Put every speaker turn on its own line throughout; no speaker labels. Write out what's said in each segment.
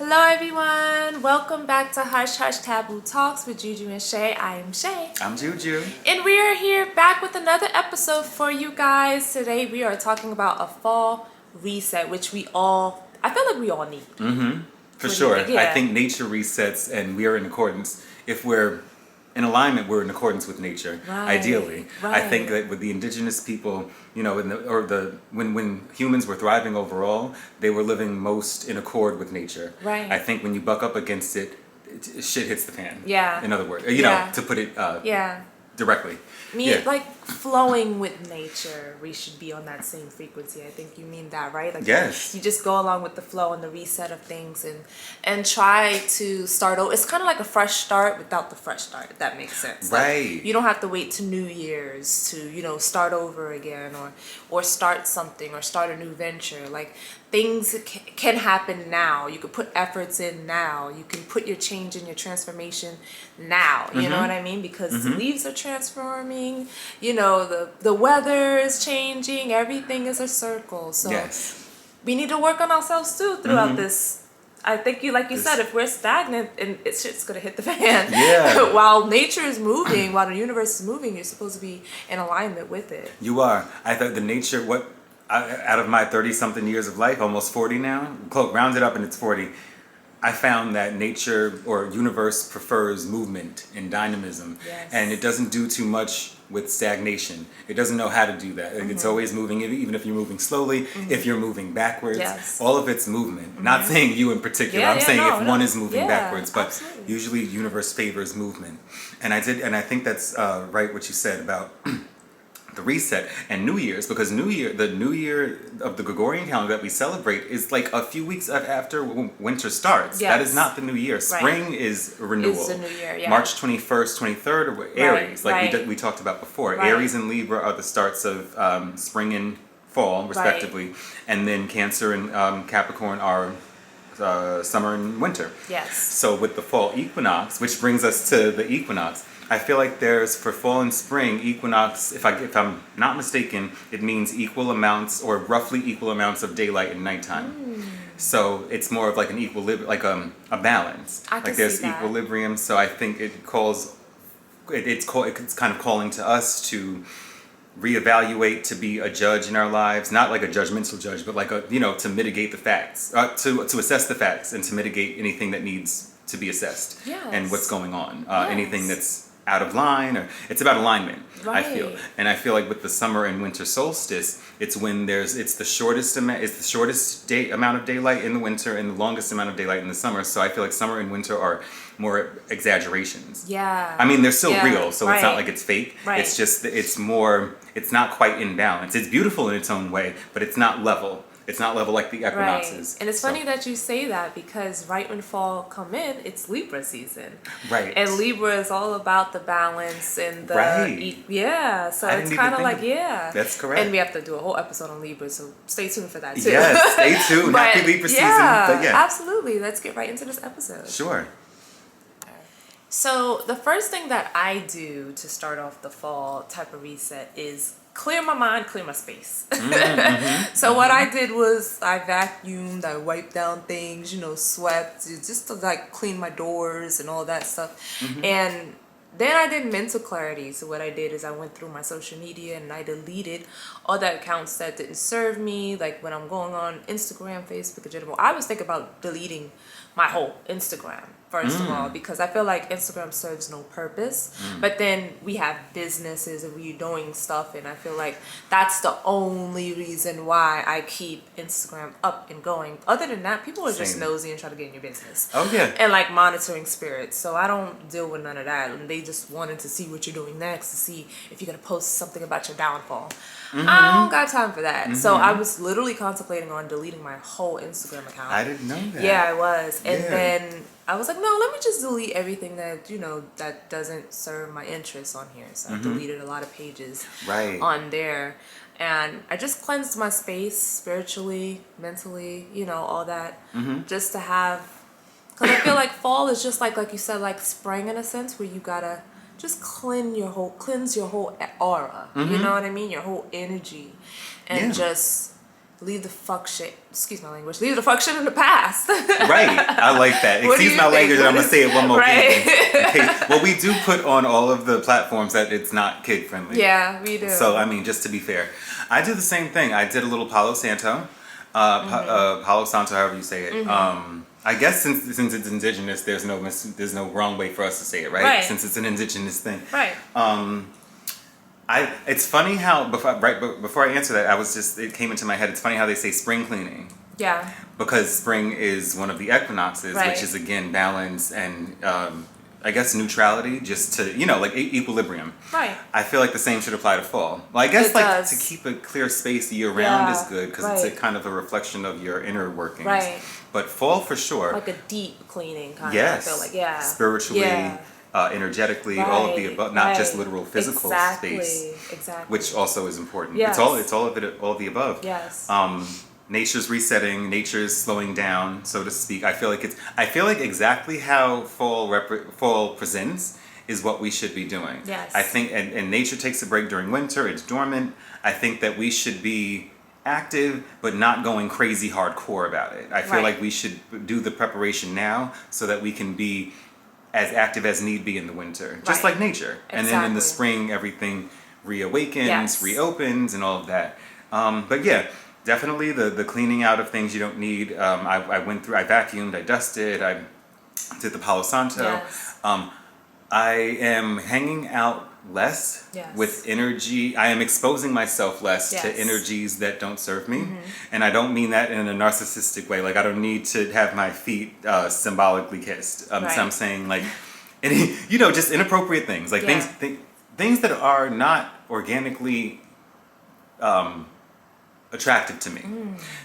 Hello everyone, welcome back to Hush Hush Taboo Talks with Juju and Shay. I am Shay.
I'm Juju.
And we are here back with another episode for you guys. Today we are talking about a fall reset, which I feel like we all need.
For sure.
Yeah.
I think nature resets and we are in accordance. If we're in alignment, we're in accordance with nature, ideally. I think that with the indigenous people, you know, when humans were thriving overall, they were living most in accord with nature.
Right.
I think when you buck up against it, shit hits the fan.
Yeah.
In other words, you know, to put it directly.
Like flowing with nature, we should be on that same frequency. I think you mean that, right? Like
yes.
You just go along with the flow and the reset of things and try to start over. It's kind of like a fresh start without the fresh start, if that makes sense.
Right.
Like, you don't have to wait to New Year's to, start over again or start something or start a new venture. Like things can happen now. You can put efforts in now. You can put your change and your transformation now. You know what I mean? Because the leaves are transforming. The weather is changing. Everything is a circle. So we need to work on ourselves too throughout this. I think like you said, if we're stagnant and shit's gonna hit the fan.
Yeah.
While nature is moving, while the universe is moving, you're supposed to be in alignment with it.
You are. I thought the nature, out of my 30-something years of life, almost 40 now, round it up and it's 40, I found that nature or universe prefers movement and dynamism.
Yes.
And it doesn't do too much with stagnation. It doesn't know how to do that. It's always moving, even if you're moving slowly, if you're moving backwards, all of it's movement. Not saying you in particular, I'm saying if one is moving backwards, but usually universe favors movement. And I think that's right what you said about the reset and New Year's, because the New Year of the Gregorian calendar that we celebrate is like a few weeks after winter starts.
Yes.
That is not the New Year. Spring is renewal.
It's the New Year, yeah.
March 21st, 23rd are Aries, we talked about before.
Right.
Aries and Libra are the starts of spring and fall, respectively, and then Cancer and Capricorn are summer and winter.
Yes.
So with the fall equinox, which brings us to the equinox, I feel like there's, for fall and spring, equinox, if I'm not mistaken, it means equal amounts or roughly equal amounts of daylight and nighttime. So it's more of like an equilibrium, like a balance.
I can
like there's
see that.
equilibrium, so I think it's kind of calling to us to reevaluate, to be a judge in our lives, not like a judgmental judge, but like to mitigate the facts, to assess the facts and to mitigate anything that needs to be assessed and what's going on, anything that's out of line, or it's about alignment. I feel, and I feel like with the summer and winter solstice, it's when it's the shortest amount of daylight in the winter and the longest amount of daylight in the summer. So I feel like summer and winter are more exaggerations.
Yeah.
I mean, they're still real, so it's not like it's fake.
Right.
It's just it's not quite in balance. It's beautiful in its own way, but it's not level. It's not level like the equinoxes.
And it's funny that you say that, because right when fall come in, it's Libra season.
Right.
And Libra is all about the balance and the so
I
it's kind of like
That's correct.
And we have to do a whole episode on Libra, so stay tuned for that too.
Yes, stay tuned. Happy Libra season. But
absolutely. Let's get right into this episode.
Sure.
So the first thing that I do to start off the fall type of reset is clear my mind, clear my space. So what I did was I vacuumed, I wiped down things, swept, just to like clean my doors and all that stuff. And then I did mental clarity. So what I did is I went through my social media and I deleted all the accounts that didn't serve me. Like when I'm going on Instagram, Facebook in general, I was thinking about deleting my whole Instagram, first of all, because I feel like Instagram serves no purpose. But then we have businesses and we're doing stuff, and I feel like that's the only reason why I keep Instagram up and going. Other than that, people are just nosy and try to get in your business.
Oh yeah.
And like monitoring spirits. So I don't deal with none of that. And they just wanted to see what you're doing next, to see if you're gonna post something about your downfall. I don't got time for that. So I was literally contemplating on deleting my whole Instagram account.
I didn't know that.
Yeah, I was. And then I was like, no, let me just delete everything that, that doesn't serve my interests on here. So I deleted a lot of pages on there. And I just cleansed my space spiritually, mentally, all that. Just to have, because I feel like fall is just like you said, like spring in a sense, where you gotta just cleanse your whole aura. You know what I mean? Your whole energy. And just leave the fuck shit, excuse my language, leave the fuck shit in the past.
Right. I like that.
What do
Excuse
you
my
think?
language, and I'm going to say it one more
Right.
time. Well, we do put on all of the platforms that it's not kid friendly.
Yeah, we do.
So, I mean, just to be fair, I do the same thing. I did a little Palo Santo. Palo Santo, however you say it. I guess since it's indigenous, there's no wrong way for us to say it, right?
Right.
Since it's an indigenous thing.
Right.
It's funny how before I answer that, it came into my head. It's funny how they say spring cleaning.
Yeah.
Because spring is one of the equinoxes,
Right.
which is again balance and I guess neutrality, just to like equilibrium.
Right.
I feel like the same should apply to fall. Well, I guess
It
like
does.
to keep a clear space year round
Yeah,
is good because it's a
right.
kind of a reflection of your inner workings.
Right.
But fall for sure.
Like a deep cleaning kind
Yes.
of. I feel like, yeah.
Spiritually,
Yeah.
Energetically, all of the
Right,
above, not just
right.
literal physical
Exactly.
space,
Exactly.
which also is important.
Yes.
It's all of it, all of the above.
Yes.
Nature's resetting, nature's slowing down, so to speak. I feel like exactly how fall presents is what we should be doing.
Yes.
I think, and nature takes a break during winter. It's dormant. I think that we should be active, but not going crazy hardcore about it. I feel
Right.
like we should do the preparation now so that we can be as active as need be in the winter, just
Right.
like nature. And then in the
Exactly.
spring, everything reawakens,
Yes.
reopens, and all of that. But yeah, definitely the cleaning out of things you don't need. I went through, I vacuumed, I dusted, I did the Palo Santo.
Yes.
I am hanging out less
Yes.
with energy. I am exposing myself less to
Yes.
energies that don't serve me. And I don't mean that in a narcissistic way. Like, I don't need to have my feet symbolically kissed. So
Right.
I'm saying, like, any, just inappropriate things. Like,
Yeah.
things that are not organically attractive to me.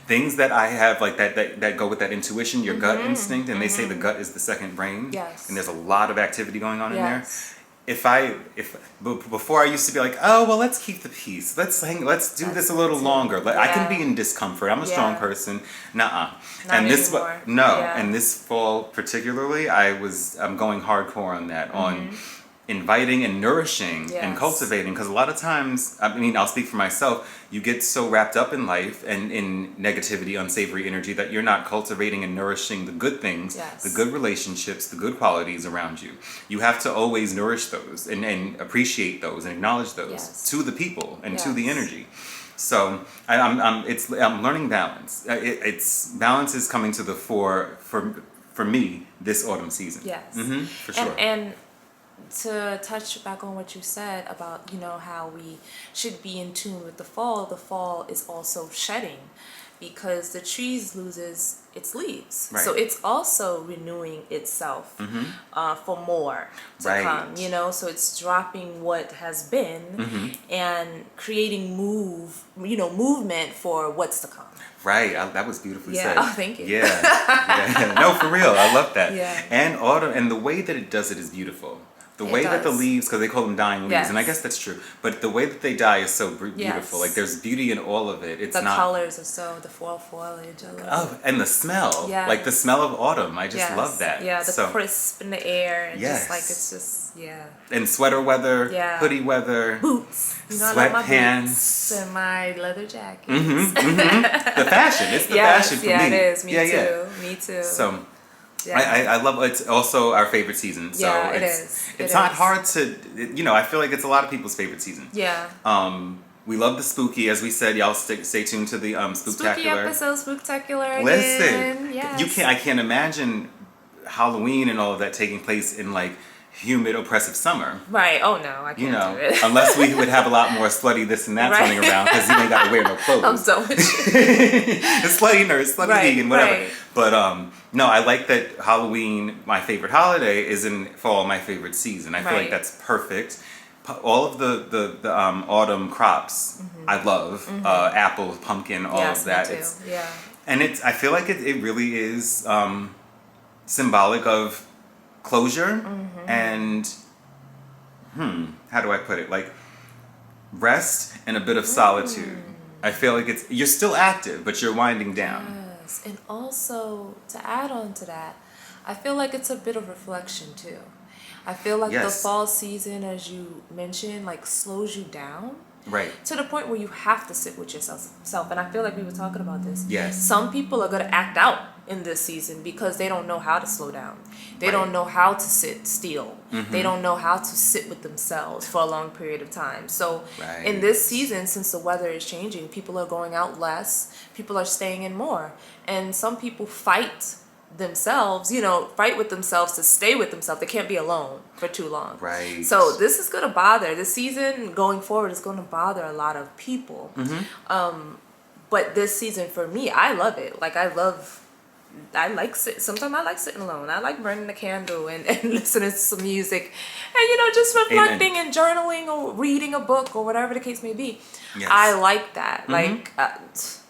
Things that I have, like, that go with that intuition, your gut instinct. And they say the gut is the second brain.
Yes.
And there's a lot of activity going on in there.
Yes.
Before I used to be like, oh well, let's keep the peace. Let's do
That's
this a little
too.
longer. Like, I can
Yeah.
be in discomfort. I'm a strong
Yeah.
person. Nuh-uh.
Not
And this
anymore.
no.
Yeah.
And this fall particularly, I'm going hardcore on that on inviting and nourishing and
Yes.
cultivating, because a lot of times, I mean, I'll speak for myself, you get so wrapped up in life and in negativity, unsavory energy, that you're not cultivating and nourishing the good things,
Yes.
the good relationships, the good qualities around you. You have to always nourish those and appreciate those and acknowledge those
Yes.
to the people and to the
Yes.
energy. So I'm learning balance. It's balance is coming to the fore for me this autumn season.
Yes.
For sure.
And to touch back on what you said about, how we should be in tune with the fall is also shedding, because the trees loses its leaves.
Right.
So it's also renewing itself for more to
Right.
come, so it's dropping what has been and creating movement for what's to come.
Right, that was beautifully
Yeah.
said.
Oh, thank you.
Yeah. No, for real, I love that.
Yeah.
And autumn, and the way that it does it is beautiful. The
It
way that the
does.
leaves, because they call them dying leaves, and I
Yes.
guess that's true. But the way that they die is so beautiful.
Yes.
Like, there's beauty in all of it. It's
The
not.
colors are the fall foliage. I love
Oh, and the smell.
Yes.
Like the smell of autumn. I just
Yes.
love that.
Yeah, the
So,
crisp in the air. And
Yes.
just like it's just
and sweater weather,
Yeah.
hoodie weather,
boots. I love my
Sweatpants.
boots and my leather jacket.
the fashion. It's the
Yes,
fashion for
yeah,
me.
it is. Me
yeah,
too.
Yeah.
Me too.
So
yeah.
I love it's also our favorite season. So
Yeah, it
it's,
is.
It's
It
not
is.
hard to I feel like it's a lot of people's favorite season.
Yeah.
We love the spooky, as we said. Y'all stay tuned to the
Spooky
spooktacular.
episode, spooktacular again.
Listen,
Yes.
I can't imagine Halloween and all of that taking place in like humid, oppressive summer.
Right. Oh no, I can't do it.
Unless we would have a lot more slutty this and that
Right.
running around, because you ain't got to wear no
I'm
clothes.
done with you.
The slutty nurse, slutty
Right,
vegan, whatever.
right.
But no, I like that Halloween, my favorite holiday, is in fall, my favorite season. I feel like
Right.
that's perfect. All of the autumn crops, I love. Apple, pumpkin, all
Yes,
of that.
me too. Yeah.
And I feel like it really is symbolic of closure and how do I put it? Like rest and a bit of solitude. I feel like you're still active, but you're winding down.
Yes. And also to add on to that, I feel like it's a bit of reflection too. I feel like the
Yes.
fall season, as you mentioned, like slows you down.
Right.
To the point where you have to sit with yourself. And I feel like we were talking about this.
Yes.
Some people are going to act out in this season because they don't know how to slow down. They
Right.
don't know how to sit still. They don't know how to sit with themselves for a long period of time. So in this season, since the weather is changing, people are going out less. People are staying in more. And some people fight themselves, fight with themselves to stay with themselves. They can't be alone for too long.
Right.
So this is going to bother. This season going forward is going to bother a lot of people. But this season for me, I love it. Like sometimes I like sitting alone. I like burning the candle and listening to some music and, just reflecting and journaling or reading a book or whatever the case may be.
Yes.
I like that. Like,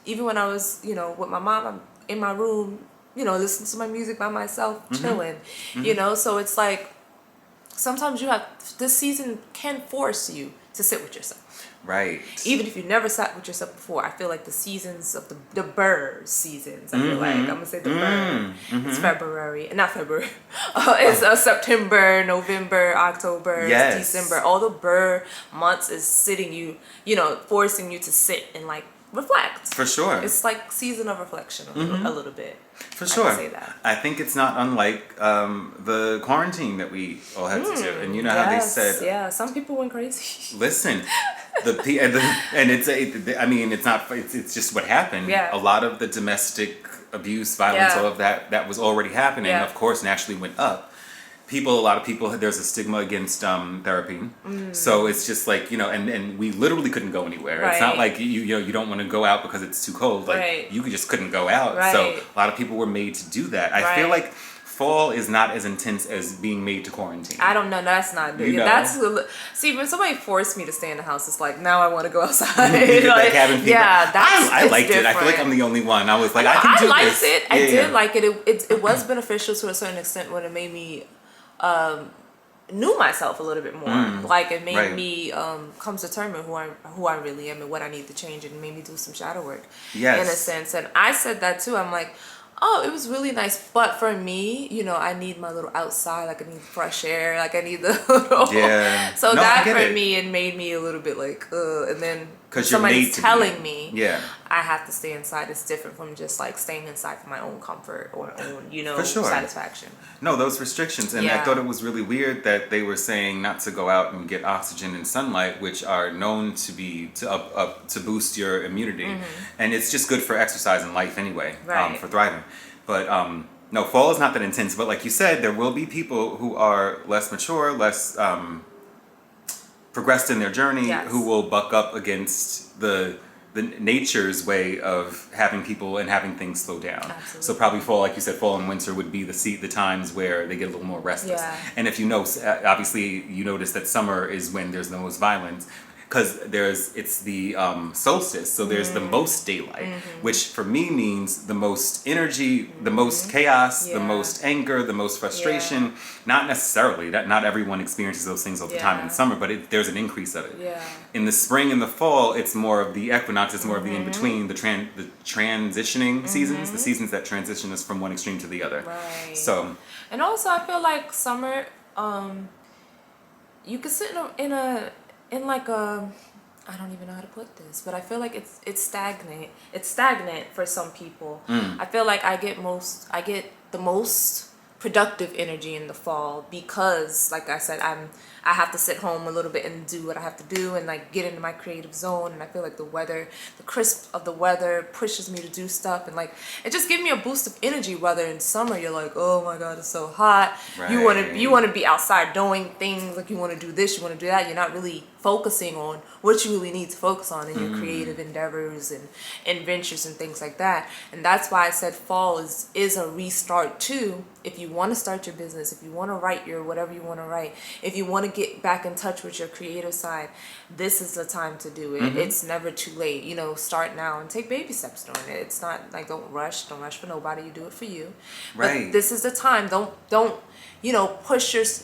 even when I was, with my mom, I'm in my room, listening to my music by myself, chilling, so it's like, sometimes this season can force you to sit with yourself.
Right.
Even if you never sat with yourself before, I feel like the seasons of the burr seasons, I feel like, I'm going to say the burr. It's February, not February. It's September, November, October, December. All the burr months is forcing you to sit and like reflect.
For sure.
It's like season of reflection a little bit.
For sure.
I can say that.
I think it's not unlike the quarantine that we all had to do. And you know how they said...
Yeah, some people went crazy.
Listen, it's just what happened.
Yeah.
A lot of the domestic abuse, violence, all of that was already happening, of course, naturally went up. A lot of people, there's a stigma against therapy. So it's just like, and we literally couldn't go anywhere.
Right.
It's not like, you don't want to go out because it's too cold. Like, you just couldn't go out.
Right.
So a lot of people were made to do that. I feel like fall is not as intense as being made to quarantine.
I don't know. That's not good. See, when somebody forced me to stay in the house, it's like, now I want to go outside.
You get that cabin fever.
Yeah,
I liked it. I feel like I'm the only one. I was like, I can do
liked
this.
it. I did like it. It was beneficial to a certain extent when it made me knew myself a little bit more. Like it made me come to terms with who I really am and what I need to change, and it made me do some shadow work.
Yes.
In a sense. And I said that too. I'm like, oh, it was really nice. But for me, I need my little outside. Like I need fresh air. Like I need the little.
Yeah.
So that for me, it made me a little bit like, and then somebody's telling me, I have to stay inside. It's different from just like staying inside for my own comfort or own,
for sure.
satisfaction.
No, those restrictions. And I thought it was really weird that they were saying not to go out and get oxygen and sunlight, which are known to be to boost your immunity. And it's just good for exercise and life anyway, for thriving. But no, fall is not that intense. But like you said, there will be people who are less mature, less progressed in their journey, who will buck up against the nature's way of having people and having things slow down.
Absolutely.
So probably fall, like you said, fall and winter would be the times where they get a little more restless.
Yeah.
And if obviously you notice that summer is when there's the most violence, because it's the solstice, so there's the most daylight, which for me means the most energy, the most chaos, the most anger, the most frustration. Not necessarily, not everyone experiences those things all the time in the summer, but there's an increase of it.
Yeah.
In the spring and the fall, it's more of the equinox, it's more of the in-between, the transitioning seasons, the seasons that transition us from one extreme to the other.
Right.
So.
And also I feel like summer, you could sit in like a, I don't even know how to put this, but I feel like it's stagnant. It's stagnant for some people. I feel like I get the most productive energy in the fall because, like I said, I have to sit home a little bit and do what I have to do and like get into my creative zone. And I feel like the crisp of the weather pushes me to do stuff, and like it just gives me a boost of energy. Whether in summer you're like, oh my god, it's so hot.
Right.
You want to be outside doing things, like you want to do this, you want to do that. You're not really focusing on what you really need to focus on in your creative endeavors and ventures and things like that. And that's why I said fall is a restart too. If you want to start your business, if you want to write your whatever you want to write, if you want to get back in touch with your creative side, this is the time to do it. It's never too late. Start now and take baby steps doing it. It's not like don't rush for nobody. You do it for you.
Right.
But this is the time. Don't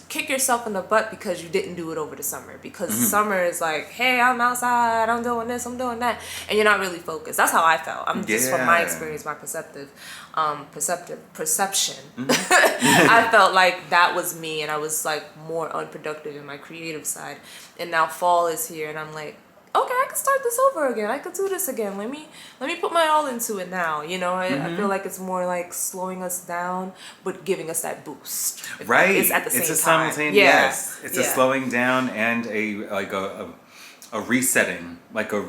kick yourself in the butt because you didn't do it over the summer. Because summer is like, hey, I'm outside, I'm doing this, I'm doing that, and you're not really focused. That's how I felt. I'm just from my experience, my perception. I felt like that was me, and I was like more unproductive in my creative side. And now fall is here, and I'm like, okay, I can start this over again. I could do this again. Let me put my all into it now. You know, I feel like it's more like slowing us down, but giving us that boost.
Right.
It's at the same
It's a
time.
simultaneous.
Yeah.
Yes. It's a slowing down and a resetting, like a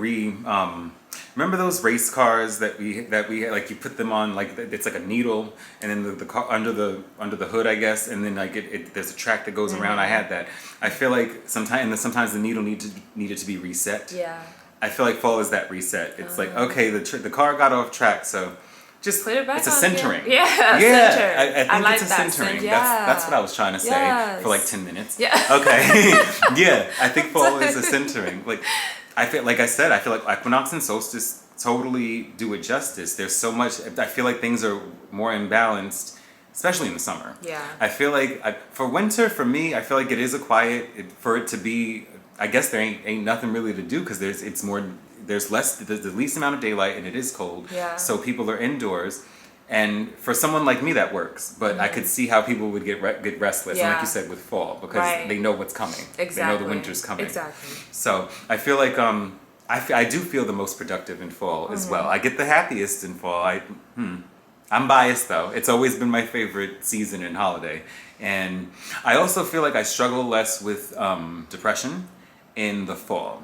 remember those race cars that we like you put them on, like it's like a needle, and then the car under the hood, I guess, and then like there's a track that goes around. I had that. I feel like sometimes the needle needed to be reset.
Yeah.
I feel like fall is that reset. It's like, okay, the car got off track, so just
put it back.
It's a
on
centering.
again. Yeah.
Yeah.
Center.
I think
like
it's a
that.
centering.
Yeah.
That's what I was trying to say for like 10 minutes.
Yeah.
Okay. Yeah. I think fall is a centering. Like I feel like equinox and solstice totally do it justice. There's so much. I feel like things are more imbalanced, especially in the summer.
Yeah.
I feel like for winter, for me, I feel like it is a quiet. For it to be, I guess there ain't nothing really to do because there's the least amount of daylight and it is cold.
Yeah.
So people are indoors. And for someone like me, that works. But I could see how people would get restless, and like you said, with fall, because they know what's coming.
Exactly.
They know the winter's coming.
Exactly.
So I feel like I do feel the most productive in fall as well. I get the happiest in fall. I'm biased though. It's always been my favorite season and holiday. And I also feel like I struggle less with depression in the fall.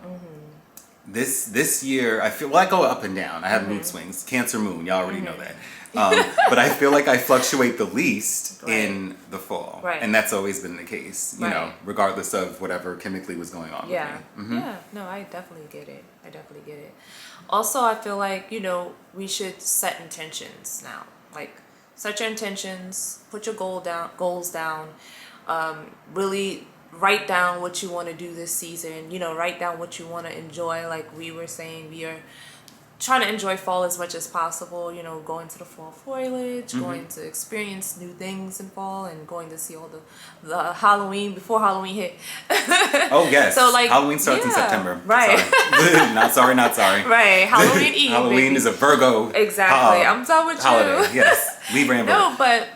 This year, I feel I go up and down. I have mood swings. Cancer moon, y'all already know that. But I feel like I fluctuate the least in the fall.
Right.
And that's always been the case, you know, regardless of whatever chemically was going on with me.
Yeah, no, I definitely get it. Also, I feel like, you know, we should set intentions now. Like, set your intentions, put your goals down, really write down what you want to do this season, you know, write down what you want to enjoy. Like we were saying, we are trying to enjoy fall as much as possible, you know, going to the fall foliage, going to experience new things in fall, and going to see all the Halloween before Halloween hit.
Oh yes.
So like
Halloween starts in September.
Right.
Sorry. not sorry.
Right. Halloween Eve.
Halloween
baby.
is a Virgo.
Exactly. I'm done with
holiday.
you.
Yes. Libra and Virgo.
No, but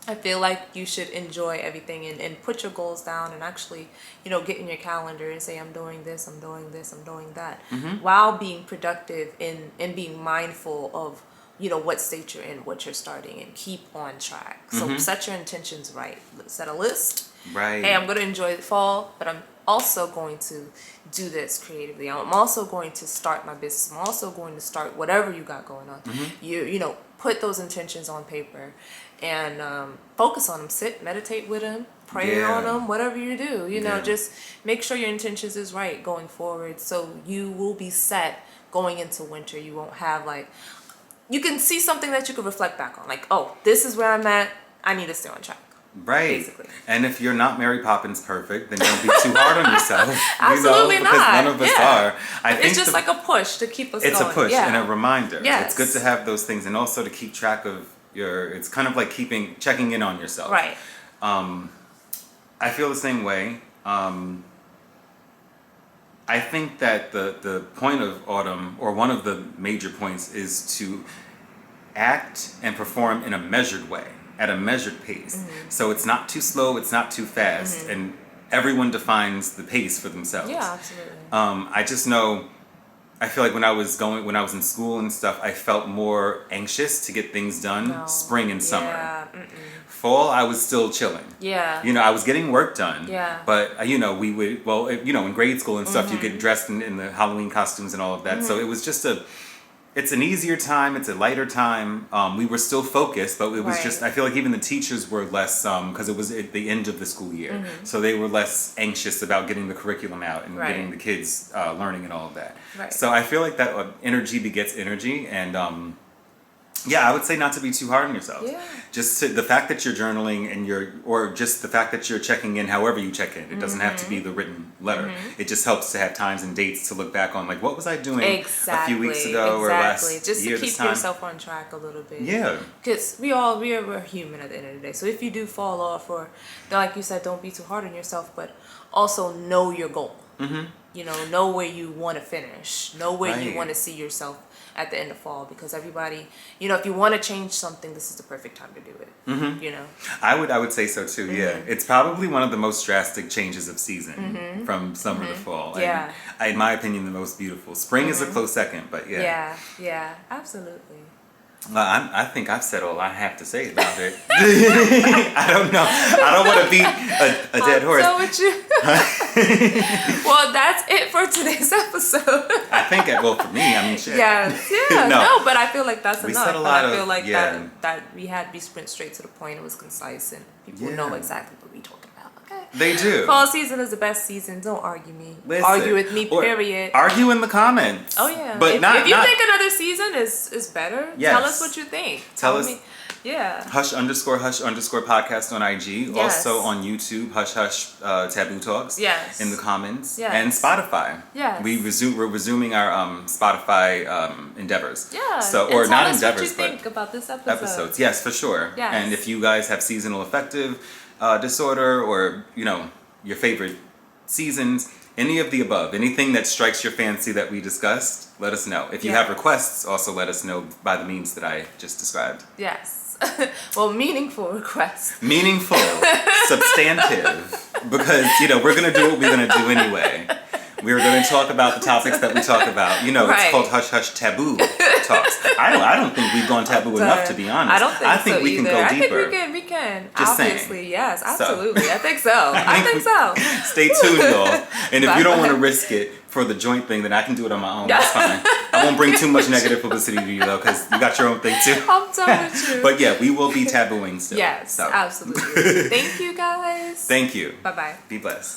I feel like you should enjoy everything and put your goals down and actually, you know, get in your calendar and say, I'm doing this, I'm doing this, I'm doing that, while being productive and being mindful of, you know, what state you're in, what you're starting, and keep on track. So set your intentions right. Set a list.
Right.
Hey, I'm going to enjoy the fall, but I'm also going to do this creatively. I'm also going to start my business. I'm also going to start whatever you got going on. You know, put those intentions on paper and focus on them. Sit, meditate with them, pray on them, whatever you do. You know, just make sure your intentions is right going forward, so you will be set going into winter. You won't have like, you can see something that you can reflect back on. Like, oh, this is where I'm at. I need to stay on track.
Right.
Basically.
And if you're not Mary Poppins perfect, then don't be too hard on yourself.
Absolutely
because
not.
none of us are. I think
it's just like a push to keep us going.
It's a push and a reminder.
Yes.
It's good to have those things, and also to keep track of it's kind of like checking in on yourself.
Right.
I feel the same way. I think that the point of autumn, or one of the major points, is to act and perform in a measured way, at a measured pace. So it's not too slow, it's not too fast, and everyone defines the pace for themselves.
Yeah, absolutely.
I just know, I feel like when I was in school and stuff, I felt more anxious to get things done spring and summer.
Yeah.
Fall, I was still chilling.
Yeah.
You know, I was getting work done.
Yeah.
But, you know, we would, well, you know, in grade school and stuff, you get dressed in the Halloween costumes and all of that. So it was just it's an easier time, it's a lighter time. We were still focused, but it was just, I feel like even the teachers were less, because it was at the end of the school year. So they were less anxious about getting the curriculum out and getting the kids learning and all of that.
Right.
So I feel like that energy begets energy, and yeah, I would say not to be too hard on yourself.
Yeah.
Just the fact that you're journaling or just the fact that you're checking in, however you check in. It doesn't have to be the written letter. It just helps to have times and dates to look back on, like, what was I doing a few weeks ago or last
just
year
to
this
keep
time?
yourself on track a little bit.
Yeah.
Because we're human at the end of the day. So if you do fall off, or like you said, don't be too hard on yourself, but also know your goal. You know where you want to finish. Know where you want to see yourself at the end of fall, because everybody, you know, if you want to change something, this is the perfect time to do it.
Mm-hmm.
You know,
I would say so too. Yeah, it's probably one of the most drastic changes of season from summer to fall.
Yeah.
And in my opinion, the most beautiful. Spring is a close second, but yeah.
Yeah, absolutely.
I think I've said all I have to say about it. I don't know. I don't want to beat a dead horse.
So with you. Well, that's it for today's episode.
I think, well, for me, I mean, shit.
Yeah. No, but I feel like that's
We
enough.
said a lot
I feel
of-
like
yeah.
that we went straight to the point. It was concise, and people know
Yeah.
exactly what we talking about. Okay.
They do.
Fall season is the best season. Don't argue me.
Listen,
Argue with me.
or
Period.
Argue in the comments.
Oh yeah.
But
if you think another season is better,
Yes.
tell us what you think.
Tell us.
me. Yeah.
Hush_podcast on IG.
Yes.
Also on YouTube, Hush Taboo Talks.
Yes.
In the comments.
Yes.
And Spotify.
Yes.
We're resuming our Spotify endeavors.
Yeah.
So
and
or
tell
not
us
endeavors,
what you
but
think about this episode.
episodes. Yes, for sure.
Yes.
And if you guys have seasonal affective disorder, or your favorite seasons, any of the above, anything that strikes your fancy that we discussed, let us know. If you have requests, also let us know by the means that I just described.
Yes. Well, meaningful requests.
Meaningful, substantive, because we're gonna do what we're gonna do anyway. We're going to talk about the topics that we talk about.
Right.
It's called Hush Taboo Talks. I don't think we've gone taboo enough, to be honest.
I don't think so
think we
either.
can go deeper.
I think we can.
Just
Obviously,
saying.
yes, absolutely. I think so. I think
so.
so.
Stay tuned, y'all. And if you don't want to
Bye.
risk it for the joint thing, then I can do it on my own. That's fine. I won't bring too much negative publicity to you, though, because you got your own thing, too.
I'm done with you.
But yeah, we will be tabooing still.
Yes,
So.
absolutely. Thank you, guys.
Thank you.
Bye-bye.
Be blessed.